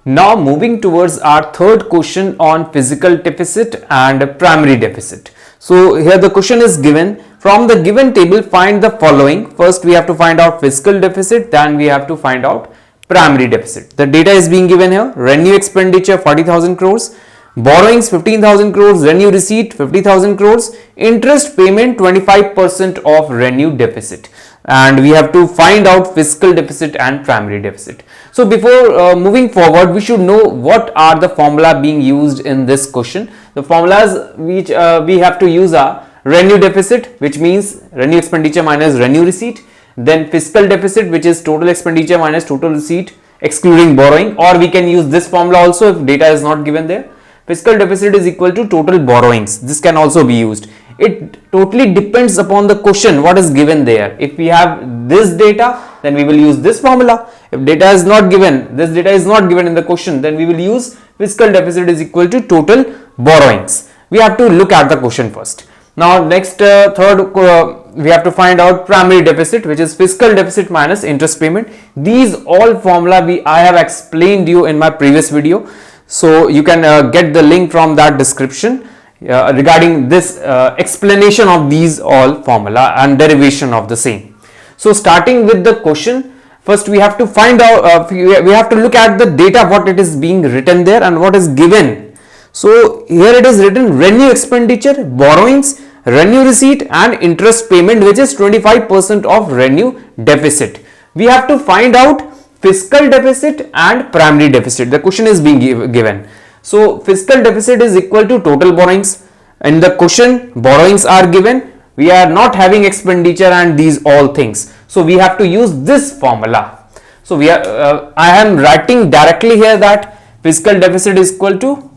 Now moving towards our third question on fiscal deficit and primary deficit. So here the question is given, from the given table find the following. First we have to find out fiscal deficit, then we have to find out primary deficit. The data is being given here. Revenue expenditure 40,000 crores, borrowings 15,000 crores, revenue receipt 50,000 crores, interest payment 25% of revenue deficit, and we have to find out fiscal deficit and primary deficit. So before moving forward, we should know what are the formula being used in this question. The formulas which we have to use are revenue deficit, which means revenue expenditure minus revenue receipt, then fiscal deficit, which is total expenditure minus total receipt excluding borrowing, or we can use this formula also if data is not given there. Fiscal deficit is equal to total borrowings. This can also be used. It totally depends upon the question what is given there. If we have this data, then we will use this formula. If data is not given, this data is not given in the question, then we will use fiscal deficit is equal to total borrowings. We have to look at the question first. Now next we have to find out primary deficit, which is fiscal deficit minus interest payment. These all formula I have explained you in my previous video, so you can get the link from that description regarding this explanation of these all formula and derivation of the same. So starting with the question, first we have to find out, we have to look at the data, what it is being written there and what is given. So here it is written revenue expenditure, borrowings, revenue receipt and interest payment, which is 25% of revenue deficit. We have to find out fiscal deficit and primary deficit. The question is being given. So fiscal deficit is equal to total borrowings. In the question, borrowings are given. We are not having expenditure and these all things. So we have to use this formula. So I am writing directly here that fiscal deficit is equal to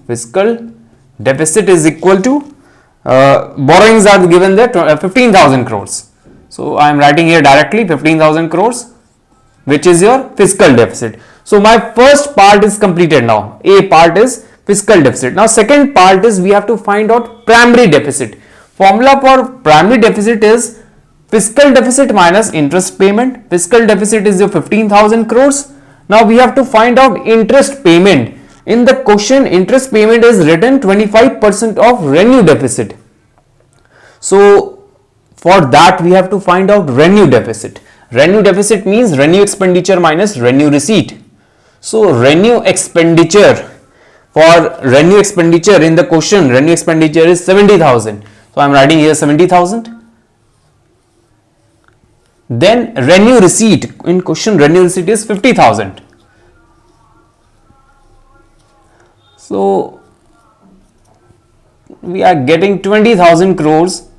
borrowings are given there 15,000 crores. So I am writing here directly 15,000 crores, which is your fiscal deficit. So my first part is completed now. A part is fiscal deficit. Now second part is we have to find out primary deficit. Formula for primary deficit is fiscal deficit minus interest payment. Fiscal deficit is your 15,000 crores. Now we have to find out interest payment. In the question, interest payment is written 25% of revenue deficit. So for that we have to find out revenue deficit. Revenue deficit means revenue expenditure minus revenue receipt. So revenue expenditure, for revenue expenditure in the question, revenue expenditure is 70,000. So I am writing here 70,000. Then revenue receipt, in question revenue receipt is 50,000. So we are getting 20,000 crores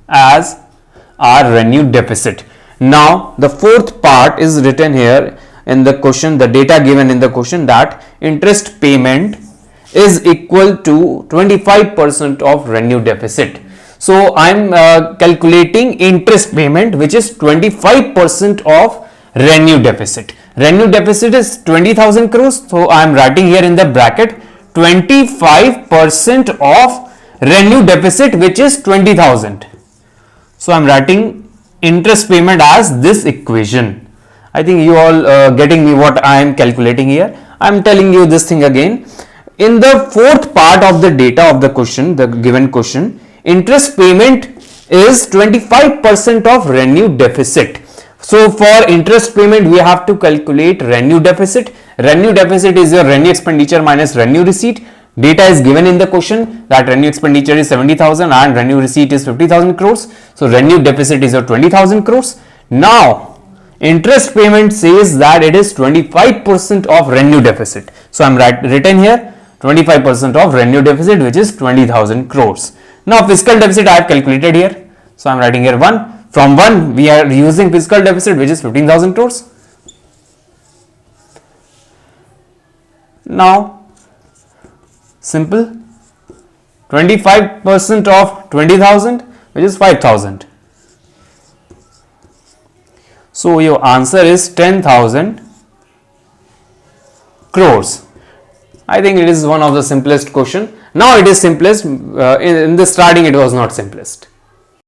as our revenue deficit. Now the fourth part is written here in the question, the data given in the question, that interest payment is equal to 25% of revenue deficit. So I am calculating interest payment, which is 25% of revenue deficit. Revenue deficit is 20,000 crores. So I am writing here in the bracket 25% of revenue deficit, which is 20,000. So I am writing interest payment as this equation. I think you all getting me what I am calculating here. I am telling you this thing again. In the fourth part of the data of the question, the given question, interest payment is 25% of revenue deficit. So for interest payment, we have to calculate revenue deficit. Revenue deficit is your revenue expenditure minus revenue receipt. Data is given in the question that revenue expenditure is 70,000 and revenue receipt is 50,000 crores. So revenue deficit is your 20,000 crores. Now interest payment says that it is 25% of revenue deficit. So I am written here 25% of revenue deficit, which is 20,000 crores. Now fiscal deficit I have calculated here. So I am writing here 1. From 1 we are using fiscal deficit, which is 15,000 crores. Now simple, 25% of 20,000, which is 5,000. So your answer is 10,000 crores. I think it is one of the simplest question. Now it is simplest. In the starting it was not simplest.